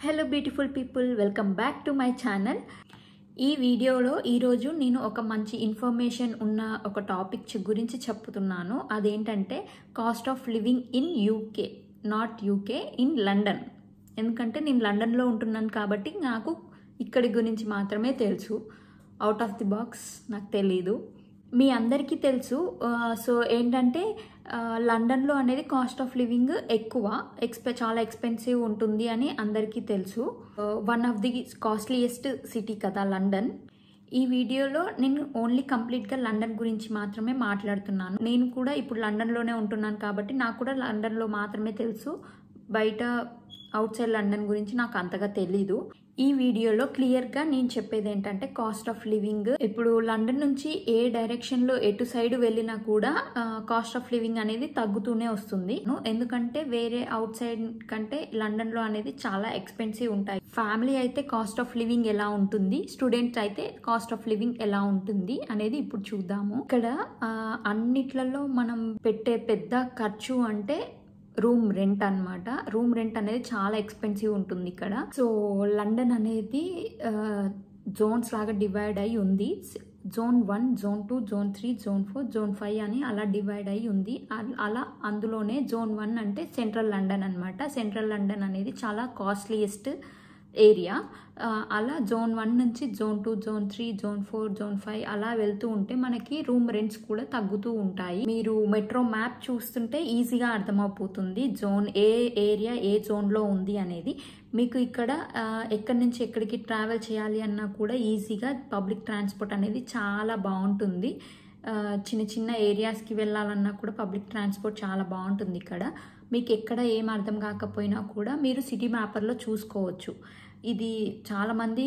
Hello beautiful people, welcome back to my channel. ఈ వీడియోలో ఈరోజు నేను ఒక మంచి ఇన్ఫర్మేషన్ ఉన్న ఒక టాపిక్ గురించి చెప్తున్నాను. అదేంటంటే cost of living in UK, not UK, in London. ఎందుకంటే నేను లండన్లో ఉంటున్నాను కాబట్టి నాకు ఇక్కడి గురించి మాత్రమే తెలుసు. అవుట్ ఆఫ్ ది బాక్స్ నాకు తెలీదు. మీ అందరికీ తెలుసు. సో ఏంటంటే లండన్లో అనేది కాస్ట్ ఆఫ్ లివింగ్ ఎక్కువ, చాలా ఎక్స్పెన్సివ్ ఉంటుంది అని అందరికీ తెలుసు. One of the costliest city కదా లండన్. ఈ వీడియోలో నేను ఓన్లీ కంప్లీట్గా లండన్ గురించి మాత్రమే మాట్లాడుతున్నాను. నేను కూడా ఇప్పుడు లండన్లోనే ఉంటున్నాను కాబట్టి నాకు కూడా లండన్లో మాత్రమే తెలుసు. బయట అవుట్ సైడ్ లండన్ గురించి నాకు అంతగా తెలీదు. ఈ వీడియోలో క్లియర్గా నేను చెప్పేది ఏంటంటే కాస్ట్ ఆఫ్ లివింగ్ ఇప్పుడు లండన్ నుంచి ఏ డైరెక్షన్లో ఎటు సైడ్ వెళ్ళినా కూడా కాస్ట్ ఆఫ్ లివింగ్ అనేది తగ్గుతూనే వస్తుంది. ఎందుకంటే వేరే అవుట్ సైడ్ కంటే లండన్లో అనేది చాలా ఎక్స్పెన్సివ్ ఉంటాయి. ఫ్యామిలీ అయితే కాస్ట్ ఆఫ్ లివింగ్ ఎలా ఉంటుంది, స్టూడెంట్స్ అయితే కాస్ట్ ఆఫ్ లివింగ్ ఎలా ఉంటుంది అనేది ఇప్పుడు చూద్దాము. ఇక్కడ అన్నిట్లలో మనం పెట్టే పెద్ద ఖర్చు అంటే రూమ్ రెంట్ అన్నమాట. రూమ్ రెంట్ అనేది చాలా ఎక్స్పెన్సివ్ ఉంటుంది ఇక్కడ. సో లండన్ అనేది జోన్స్ లాగా డివైడ్ అయి ఉంది. Zone 1, zone 2, zone 3, zone 4, zone 5 అని అలా డివైడ్ అయి ఉంది. అలా అందులోనే జోన్ 1 అంటే సెంట్రల్ లండన్ అనమాట. సెంట్రల్ లండన్ అనేది చాలా కాస్ట్లీయెస్ట్ ఏరియా. అలా జోన్ 1 నుంచి జోన్ 2, జోన్ 3, జోన్ 4, జోన్ 5 అలా వెళ్తూ ఉంటే మనకి రూమ్ రెంట్స్ కూడా తగ్గుతూ ఉంటాయి. మీరు మెట్రో మ్యాప్ చూస్తుంటే ఈజీగా అర్థమైపోతుంది జోన్ ఏ ఏరియా ఏ జోన్లో ఉంది అనేది. మీకు ఇక్కడ ఎక్కడి నుంచి ఎక్కడికి ట్రావెల్ చేయాలి అన్నా కూడా ఈజీగా పబ్లిక్ ట్రాన్స్పోర్ట్ అనేది చాలా బాగుంటుంది. చిన్న చిన్న ఏరియాస్కి వెళ్ళాలన్నా కూడా పబ్లిక్ ట్రాన్స్పోర్ట్ చాలా బాగుంటుంది ఇక్కడ. మీకు ఎక్కడ ఏం అర్థం కాకపోయినా కూడా మీరు సిటీ మ్యాపర్లో చూసుకోవచ్చు. ఇది చాలామంది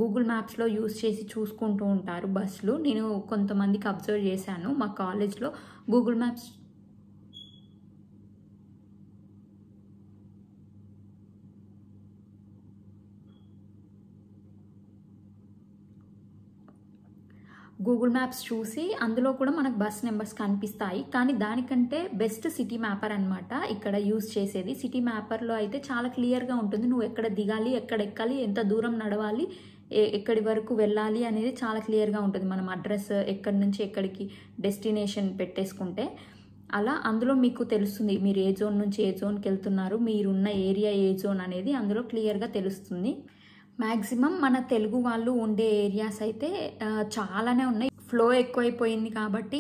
గూగుల్ మ్యాప్స్లో యూస్ చేసి చూసుకుంటూ ఉంటారు బస్సులు. నేను కొంతమందికి అబ్జర్వ్ చేశాను మా కాలేజ్లో. గూగుల్ మ్యాప్స్ చూసి అందులో కూడా మనకు బస్ నెంబర్స్ కనిపిస్తాయి. కానీ దానికంటే బెస్ట్ సిటీ మ్యాపర్ అనమాట ఇక్కడ యూజ్ చేసేది. సిటీ మ్యాపర్లో అయితే చాలా క్లియర్గా ఉంటుంది. నువ్వు ఎక్కడ దిగాలి, ఎక్కడ ఎక్కాలి, ఎంత దూరం నడవాలి, ఎక్కడి వరకు వెళ్ళాలి అనేది చాలా క్లియర్గా ఉంటుంది. మనం అడ్రస్ ఎక్కడి నుంచి ఎక్కడికి డెస్టినేషన్ పెట్టేసుకుంటే అలా అందులో మీకు తెలుస్తుంది మీరు ఏ జోన్ నుంచి ఏ జోన్కి వెళ్తున్నారు, మీరున్న ఏరియా ఏ జోన్ అనేది అందులో క్లియర్గా తెలుస్తుంది. మ్యాక్సిమం మన తెలుగు వాళ్ళు ఉండే ఏరియాస్ అయితే చాలానే ఉన్నాయి. ఫ్లో ఎక్కువైపోయింది కాబట్టి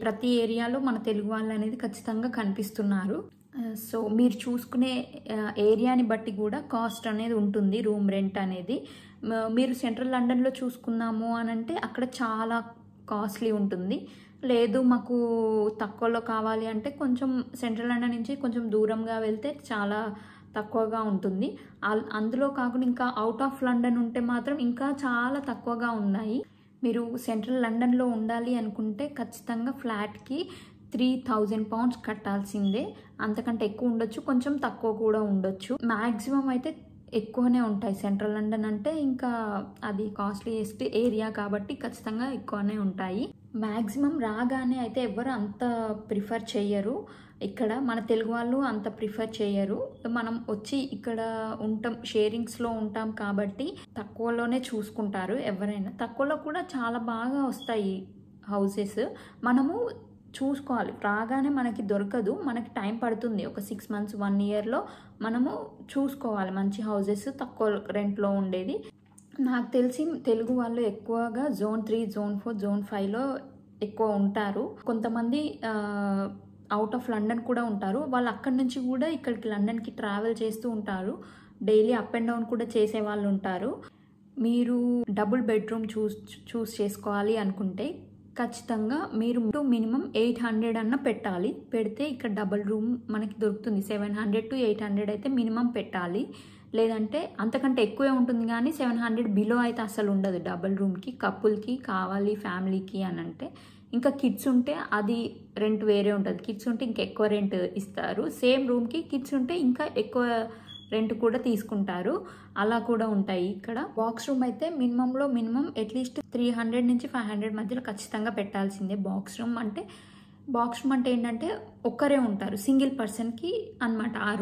ప్రతి ఏరియాలో మన తెలుగు వాళ్ళు అనేది ఖచ్చితంగా కనిపిస్తున్నారు. సో మీరు చూసుకునే ఏరియాని బట్టి కూడా కాస్ట్ అనేది ఉంటుంది రూమ్ రెంట్ అనేది. మీరు సెంట్రల్ లండన్లో చూసుకున్నాము అని అంటే అక్కడ చాలా కాస్ట్లీ ఉంటుంది. లేదు మాకు తక్కువలో కావాలి అంటే కొంచెం సెంట్రల్ లండన్ నుంచి కొంచెం దూరంగా వెళ్తే చాలా తక్కువగా ఉంటుంది. అందులో కాకుండా ఇంకా అవుట్ ఆఫ్ లండన్ ఉంటే మాత్రం ఇంకా చాలా తక్కువగా ఉన్నాయి. మీరు సెంట్రల్ లండన్లో ఉండాలి అనుకుంటే ఖచ్చితంగా ఫ్లాట్కి £3000 కట్టాల్సిందే. అంతకంటే ఎక్కువ ఉండొచ్చు, కొంచెం తక్కువ కూడా ఉండొచ్చు. మ్యాక్సిమం అయితే ఎక్కువనే ఉంటాయి. సెంట్రల్ లండన్ అంటే ఇంకా అది కాస్ట్లీయెస్ట్ ఏరియా కాబట్టి ఖచ్చితంగా ఎక్కువనే ఉంటాయి. మ్యాక్సిమం రాగానే అయితే ఎవరు అంత ప్రిఫర్ చేయరు. ఇక్కడ మన తెలుగు వాళ్ళు అంత ప్రిఫర్ చేయరు. మనం వచ్చి ఇక్కడ ఉంటాం, షేరింగ్స్లో ఉంటాం కాబట్టి తక్కువలోనే చూసుకుంటారు ఎవరైనా. తక్కువలో కూడా చాలా బాగా వస్తాయి హౌసెస్. మనము చూసుకోవాలి. రాగానే మనకి దొరకదు, మనకి టైం పడుతుంది. ఒక 6 months 1 yearలో మనము చూసుకోవాలి మంచి హౌసెస్ తక్కువ రెంట్లో ఉండేది. నాకు తెలిసి తెలుగు వాళ్ళు ఎక్కువగా జోన్ 3, జోన్ 4, జోన్ 5లో ఎక్కువ ఉంటారు. కొంతమంది అవుట్ ఆఫ్ లండన్ కూడా ఉంటారు. వాళ్ళు అక్కడి నుంచి కూడా ఇక్కడికి లండన్కి ట్రావెల్ చేస్తూ ఉంటారు. డైలీ అప్ అండ్ డౌన్ కూడా చేసే వాళ్ళు ఉంటారు. మీరు డబుల్ బెడ్రూమ్ చూస్ చేసుకోవాలి అనుకుంటే ఖచ్చితంగా మీరు మినిమం 800 అన్న పెట్టాలి. పెడితే ఇక్కడ డబుల్ రూమ్ మనకి దొరుకుతుంది. 700 to 800 అయితే మినిమం పెట్టాలి. లేదంటే అంతకంటే ఎక్కువే ఉంటుంది కానీ 700 బిలో అయితే అసలు ఉండదు డబుల్ రూమ్కి. కపుల్కి కావాలి, ఫ్యామిలీకి అని అంటే. ఇంకా కిడ్స్ ఉంటే అది రెంట్ వేరే ఉంటుంది. కిడ్స్ ఉంటే ఇంకా ఎక్కువ రెంట్ ఇస్తారు. సేమ్ రూమ్కి కిడ్స్ ఉంటే ఇంకా ఎక్కువ రెంట్ కూడా తీసుకుంటారు. అలా కూడా ఉంటాయి ఇక్కడ. బాక్స్ రూమ్ అయితే మినిమం అట్లీస్ట్ 300 నుంచి 500 మధ్యలో ఖచ్చితంగా పెట్టాల్సిందే. బాక్స్ రూమ్ అంటే బాక్స్ రూమ్ అంటే ఏంటంటే ఒక్కరే ఉంటారు, సింగిల్ పర్సన్కి అనమాట ఆ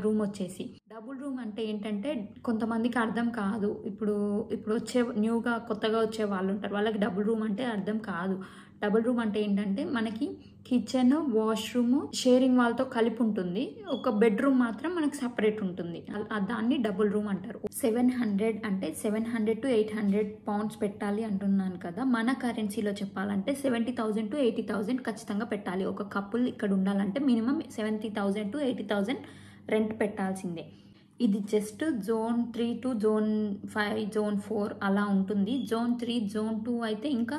రూమ్ వచ్చేసి. డబుల్ రూమ్ అంటే ఏంటంటే కొంతమందికి అర్థం కాదు, ఇప్పుడు వచ్చే న్యూగా కొత్తగా వచ్చే వాళ్ళు ఉంటారు, వాళ్ళకి డబుల్ రూమ్ అంటే అర్థం కాదు. డబుల్ రూమ్ అంటే ఏంటంటే మనకి కిచెన్, వాష్రూమ్ షేరింగ్ వాళ్ళతో కలిపి ఉంటుంది, ఒక బెడ్రూమ్ మాత్రం మనకి సపరేట్ ఉంటుంది, దాన్ని డబుల్ రూమ్ అంటారు. 700 అంటే 700 to 800 పౌండ్స్ పెట్టాలి అంటున్నాను కదా, మన కరెన్సీలో చెప్పాలంటే 70,000 to 80,000 ఖచ్చితంగా పెట్టాలి. ఒక కపుల్ ఇక్కడ ఉండాలంటే మినిమం 70,000 to 80,000 రెంట్ పెట్టాల్సిందే. ఇది just zone 3 to zone 5, zone 4 అలా ఉంటుంది. జోన్ 3, జోన్ 2 అయితే ఇంకా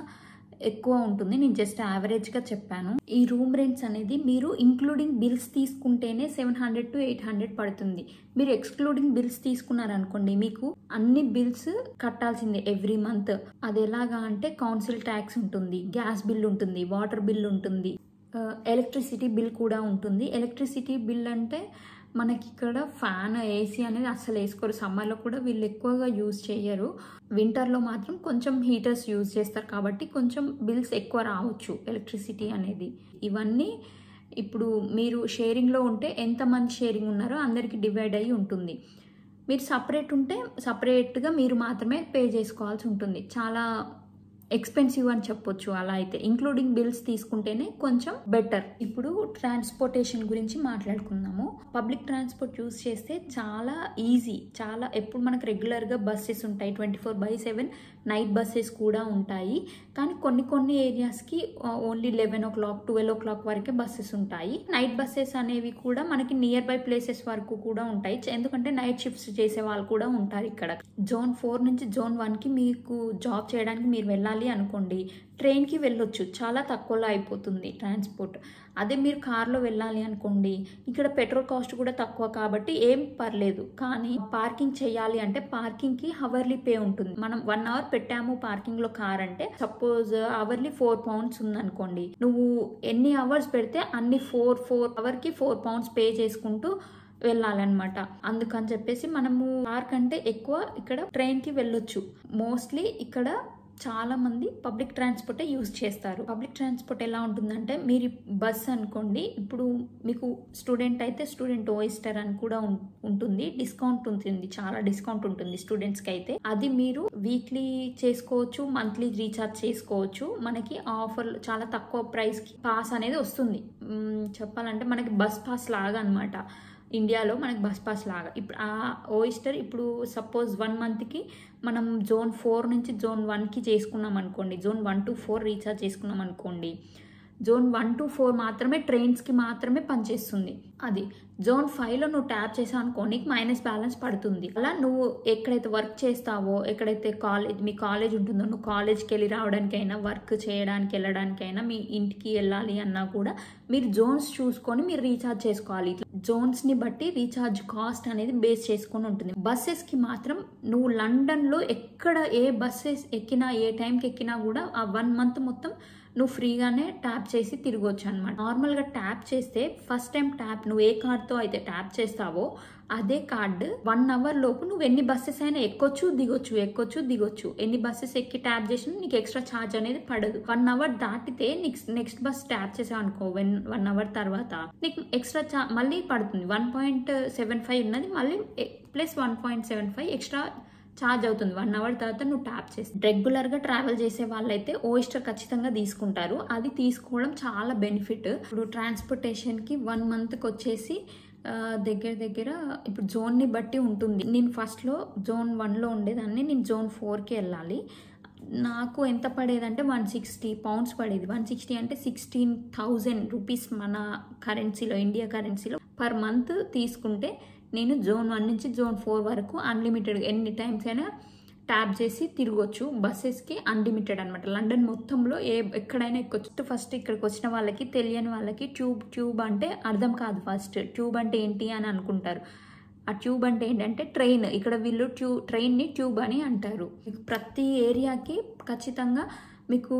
ఎక్కువ ఉంటుంది. నేను జస్ట్ యావరేజ్గా చెప్పాను. ఈ రూమ్ రెంట్స్ అనేది మీరు ఇంక్లూడింగ్ బిల్స్ తీసుకుంటేనే 700 to 800 పడుతుంది. మీరు ఎక్స్క్లూడింగ్ బిల్స్ తీసుకున్నారనుకోండి, మీకు అన్ని బిల్స్ కట్టాల్సిందే ఎవ్రీ మంత్. అది ఎలాగా అంటే కౌన్సిల్ ట్యాక్స్ ఉంటుంది, గ్యాస్ బిల్ ఉంటుంది, వాటర్ బిల్ ఉంటుంది, ఎలక్ట్రిసిటీ బిల్ కూడా ఉంటుంది. ఎలక్ట్రిసిటీ బిల్ అంటే మనకి ఇక్కడ ఫ్యాన్, ఏసీ అనేది అస్సలు వేసుకోరు. సమ్మర్లో కూడా వీళ్ళు ఎక్కువగా యూజ్ చేయరు, వింటర్లో మాత్రం కొంచెం హీటర్స్ యూజ్ చేస్తారు కాబట్టి కొంచెం బిల్స్ ఎక్కువ రావచ్చు ఎలక్ట్రిసిటీ అనేది. ఇవన్నీ ఇప్పుడు మీరు షేరింగ్లో ఉంటే ఎంతమంది షేరింగ్ ఉన్నారో అందరికీ డివైడ్ అయ్యి ఉంటుంది. మీరు సపరేట్ ఉంటే సపరేట్గా మీరు మాత్రమే పే చేసుకోవాల్సి ఉంటుంది. చాలా ఎక్స్పెన్సివ్ అని చెప్పొచ్చు. అలా అయితే ఇంక్లూడింగ్ బిల్స్ తీసుకుంటేనే కొంచెం బెటర్. ఇప్పుడు ట్రాన్స్పోర్టేషన్ గురించి మాట్లాడుకుందాము. పబ్లిక్ ట్రాన్స్పోర్ట్ యూజ్ చేస్తే చాలా ఈజీ, చాలా ఎప్పుడు మనకు రెగ్యులర్గా బస్సెస్ ఉంటాయి, 24/7 నైట్ బస్సెస్ కూడా ఉంటాయి. కానీ కొన్ని ఏరియాస్కి ఓన్లీ 11 o'clock 12 o'clock వరకే బస్సెస్ ఉంటాయి. నైట్ బస్సెస్ అనేవి కూడా మనకి నియర్ బై ప్లేసెస్ వరకు కూడా ఉంటాయి, ఎందుకంటే నైట్ షిఫ్ట్స్ చేసే వాళ్ళు కూడా ఉంటారు ఇక్కడ. జోన్ 4 నుంచి జోన్ 1కి మీకు జాబ్ చేయడానికి మీరు వెళ్ళాలి అనుకోండి, ట్రైన్కి వెళ్ళొచ్చు, చాలా తక్కువలో అయిపోతుంది ట్రాన్స్పోర్ట్. అదే మీరు కార్లో వెళ్ళాలి అనుకోండి, ఇక్కడ పెట్రోల్ కాస్ట్ కూడా తక్కువ కాబట్టి ఏం పర్లేదు. కానీ పార్కింగ్ చేయాలి అంటే పార్కింగ్కి అవర్లీ పే ఉంటుంది. మనం 1 hour పెట్టాము పార్కింగ్లో కార్ అంటే, సపోజ్ అవర్లీ 4 pounds ఉందనుకోండి, నువ్వు ఎన్ని అవర్స్ పెడితే అన్ని 4 అవర్కి 4 pounds పే చేసుకుంటూ వెళ్ళాలన్నమాట. అందుకని చెప్పేసి మనము కార్ కంటే ఎక్కువ ఇక్కడ ట్రైన్కి వెళ్ళొచ్చు. మోస్ట్లీ ఇక్కడ చాలా మంది పబ్లిక్ ట్రాన్స్పోర్టే యూజ్ చేస్తారు. పబ్లిక్ ట్రాన్స్పోర్ట్ ఎలా ఉంటుందంటే, మీరు బస్ అనుకోండి, ఇప్పుడు మీకు స్టూడెంట్ అయితే స్టూడెంట్ ఓయిస్టర్ అని కూడా ఉంటుంది, డిస్కౌంట్ ఉంటుంది, చాలా డిస్కౌంట్ ఉంటుంది స్టూడెంట్స్కి అయితే. అది మీరు వీక్లీ చేసుకోవచ్చు, మంత్లీ రీఛార్జ్ చేసుకోవచ్చు. మనకి ఆఫర్ చాలా తక్కువ ప్రైస్కి పాస్ అనేది వస్తుంది. చెప్పాలంటే మనకి బస్ పాస్ లాగా అనమాట. ఇండియాలో మనకి బస్ పాస్ లాగా. ఇప్పుడు ఆ ఓయిస్టర్ ఇప్పుడు సపోజ్ 1 monthకి మనం జోన్ 4 నుంచి జోన్ 1కి చేసుకున్నాం అనుకోండి, జోన్ 1 to 4 రీఛార్జ్ చేసుకున్నాం అనుకోండి, జోన్ 1 to 4 మాత్రమే ట్రైన్స్కి మాత్రమే పనిచేస్తుంది. అది జోన్ 5లో నువ్వు ట్యాప్ చేసావు అనుకో, నీకు మైనస్ బ్యాలెన్స్ పడుతుంది. అలా నువ్వు ఎక్కడైతే వర్క్ చేస్తావో, ఎక్కడైతే మీ కాలేజ్ ఉంటుందో, నువ్వు కాలేజ్కి వెళ్ళి రావడానికైనా, వర్క్ చేయడానికి వెళ్ళడానికైనా, మీ ఇంటికి వెళ్ళాలి అన్నా కూడా మీరు జోన్స్ చూసుకొని మీరు రీఛార్జ్ చేసుకోవాలి. జోన్స్ని బట్టి రీఛార్జ్ కాస్ట్ అనేది బేస్ చేసుకొని ఉంటుంది. బస్సెస్కి మాత్రం నువ్వు లండన్లో ఎక్కడ ఏ బస్సెస్ ఎక్కినా, ఏ టైంకి ఎక్కినా కూడా ఆ 1 month మొత్తం నువ్వు ఫ్రీగానే ట్యాప్ చేసి తిరగొచ్చు అనమాట. నార్మల్గా ట్యాప్ చేస్తే ఫస్ట్ టైం నువ్వు ఏ కార్డ్తో అయితే ట్యాప్ చేస్తావో అదే కార్డు 1 hour లోపు నువ్వు ఎన్ని బస్సెస్ అయినా ఎక్కొచ్చు దిగొచ్చు. ఎన్ని బస్సెస్ ఎక్కి ట్యాప్ చేసినా నీకు ఎక్స్ట్రా ఛార్జ్ అనేది పడదు. 1 hour దాటితే నెక్స్ట్ బస్ ట్యాప్ చేసావు అనుకో, 1 hour తర్వాత నీకు ఎక్స్ట్రా మళ్ళీ పడుతుంది. 1.75 ఉన్నది మళ్ళీ ప్లస్ 1.75 ఎక్స్ట్రా ఛార్జ్ అవుతుంది 1 hour తర్వాత నువ్వు ట్యాప్ చేసి. రెగ్యులర్గా ట్రావెల్ చేసే వాళ్ళైతే ఓయిస్టర్ ఖచ్చితంగా తీసుకుంటారు. అది తీసుకోవడం చాలా బెనిఫిట్. ఇప్పుడు ట్రాన్స్పోర్టేషన్కి 1 monthకి వచ్చేసి దగ్గర ఇప్పుడు జోన్ని బట్టి ఉంటుంది. నేను ఫస్ట్లో జోన్ 1లో ఉండేదాన్ని, నేను జోన్ 4కి వెళ్ళాలి. నాకు ఎంత పడేదంటే 160 pounds పడేది. 160 అంటే 16,000 rupees మన కరెన్సీలో, ఇండియా కరెన్సీలో పర్ మంత్ తీసుకుంటే నేను జోన్ 1 నుంచి జోన్ 4 వరకు అన్లిమిటెడ్ ఎన్ని టైమ్స్ అయినా ట్యాప్ చేసి తిరగొచ్చు. బస్సెస్కి అన్లిమిటెడ్ అనమాట. లండన్ మొత్తంలో ఎక్కడైనా ఎక్కొచ్చు. ఫస్ట్ ఇక్కడికి వచ్చిన వాళ్ళకి, తెలియని వాళ్ళకి ట్యూబ్ అంటే అర్థం కాదు. ఫస్ట్ ట్యూబ్ అంటే ఏంటి అని అనుకుంటారు. ఆ ట్యూబ్ అంటే ఏంటంటే ట్రైన్. ఇక్కడ వీళ్ళు ట్రైన్ని ట్యూబ్ అని అంటారు. ప్రతి ఏరియాకి ఖచ్చితంగా మీకు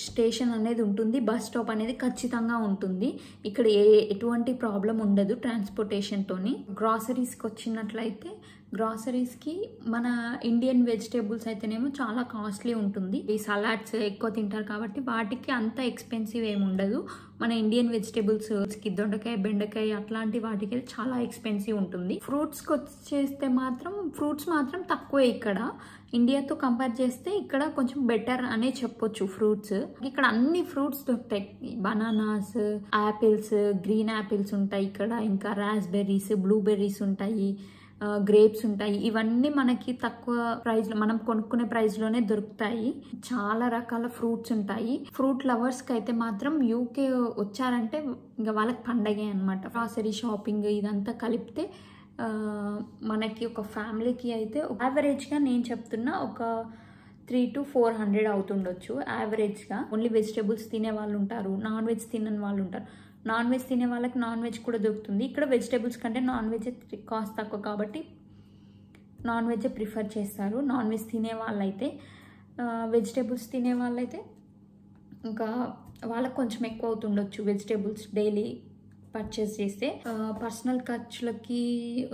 స్టేషన్ అనేది ఉంటుంది, బస్ స్టాప్ అనేది ఖచ్చితంగా ఉంటుంది. ఇక్కడ ఎటువంటి ప్రాబ్లం ఉండదు ట్రాన్స్పోర్టేషన్తోని. గ్రాసరీస్కి వచ్చినట్లయితే గ్రాసరీస్కి మన ఇండియన్ వెజిటేబుల్స్ అయితేనేమో చాలా కాస్ట్లీ ఉంటుంది. ఈ సలాడ్స్ ఎక్కువ తింటారు కాబట్టి వాటికి అంత ఎక్స్పెన్సివ్ ఏమి ఉండదు. మన ఇండియన్ వెజిటేబుల్స్కి దొండకాయ, బెండకాయ అట్లాంటి వాటికి చాలా ఎక్స్పెన్సివ్ ఉంటుంది. ఫ్రూట్స్కి వచ్చేస్తే మాత్రం ఫ్రూట్స్ మాత్రం తక్కువే ఇక్కడ. ఇండియాతో కంపేర్ చేస్తే ఇక్కడ కొంచెం బెటర్ అనే చెప్పొచ్చు ఫ్రూట్స్. ఇక్కడ అన్ని ఫ్రూట్స్ దొరుకుతాయి. బనానాస్, యాపిల్స్, గ్రీన్ యాపిల్స్ ఉంటాయి ఇక్కడ, ఇంకా రాస్బెర్రీస్, బ్లూబెర్రీస్ ఉంటాయి, గ్రేప్స్ ఉంటాయి. ఇవన్నీ మనకి తక్కువ ప్రైస్లో మనం కొనుక్కునే ప్రైస్లోనే దొరుకుతాయి. చాలా రకాల ఫ్రూట్స్ ఉంటాయి. ఫ్రూట్ లవర్స్కి అయితే మాత్రం యూకే వచ్చారంటే ఇంకా వాళ్ళకి పండగే అనమాట. గ్రాసరీ షాపింగ్ ఇదంతా కలిపితే మనకి ఒక ఫ్యామిలీకి అయితే యావరేజ్గా నేను చెప్తున్నా ఒక 300 to 400 అవుతుండొచ్చు యావరేజ్గా. ఓన్లీ వెజిటేబుల్స్ తినే వాళ్ళు ఉంటారు, నాన్ వెజ్ తినని వాళ్ళు ఉంటారు. నాన్ వెజ్ తినే వాళ్ళకి నాన్ వెజ్ కూడా దొరుకుతుంది. ఇక్కడ వెజిటేబుల్స్ కంటే నాన్ వెజ్ కాస్ట్ తక్కువ కాబట్టి నాన్ వెజ్ ప్రిఫర్ చేస్తారు నాన్ వెజ్ తినే వాళ్ళైతే. వెజిటేబుల్స్ తినే వాళ్ళైతే ఇంకా వాళ్ళకి కొంచెం ఎక్కువ అవుతుండొచ్చు వెజిటేబుల్స్ డైలీ పర్చేస్ చేస్తే. పర్సనల్ ఖర్చులకి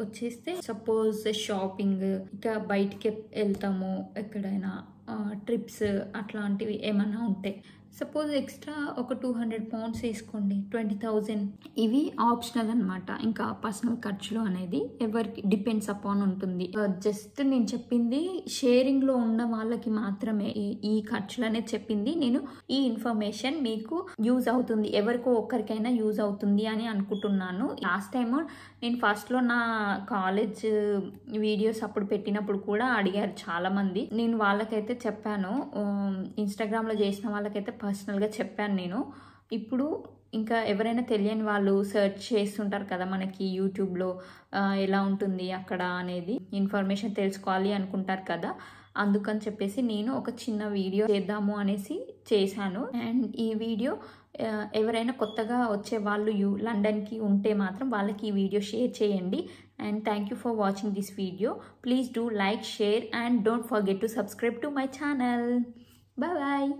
వచ్చేస్తే సపోజ్ షాపింగ్, ఇంకా బయటికి వెళ్తాము ఎక్కడైనా, ట్రిప్స్ అట్లాంటివి ఏమైనా ఉంటాయి. సపోజ్ ఎక్స్ట్రా ఒక 200 pounds వేసుకోండి, 20,000. ఇవి ఆప్షనల్ అనమాట. ఇంకా పర్సనల్ ఖర్చులు అనేది ఎవరికి డిపెండ్స్ అపాన్ ఉంటుంది. జస్ట్ నేను చెప్పింది షేరింగ్లో ఉన్న వాళ్ళకి మాత్రమే ఈ ఖర్చులు అనేది చెప్పింది. నేను ఈ ఇన్ఫర్మేషన్ మీకు యూజ్ అవుతుంది, ఎవరికో ఒక్కరికైనా యూజ్ అవుతుంది అని అనుకుంటున్నాను. లాస్ట్ టైం నేను ఫస్ట్లో నా కాలేజ్ వీడియోస్ అప్పుడు పెట్టినప్పుడు కూడా అడిగారు చాలామంది. నేను వాళ్ళకైతే చెప్పాను, ఇన్స్టాగ్రామ్లో చేసిన వాళ్ళకైతే పర్సనల్గా చెప్పాను నేను. ఇప్పుడు ఇంకా ఎవరైనా తెలియని వాళ్ళు సెర్చ్ చేస్తుంటారు కదా మనకి యూట్యూబ్లో ఎలా ఉంటుంది అక్కడ అనేది ఇన్ఫర్మేషన్ తెలుసుకోవాలి అనుకుంటారు కదా. అందుకని చెప్పేసి నేను ఒక చిన్న వీడియో చేద్దాము అనేసి చేశాను. అండ్ ఈ వీడియో ఎవరైనా కొత్తగా వచ్చే వాళ్ళు లండన్కి ఉంటే మాత్రం వాళ్ళకి ఈ వీడియో షేర్ చేయండి. And thank you for watching this video. Please do like, share and don't forget to subscribe to my channel. Bye bye.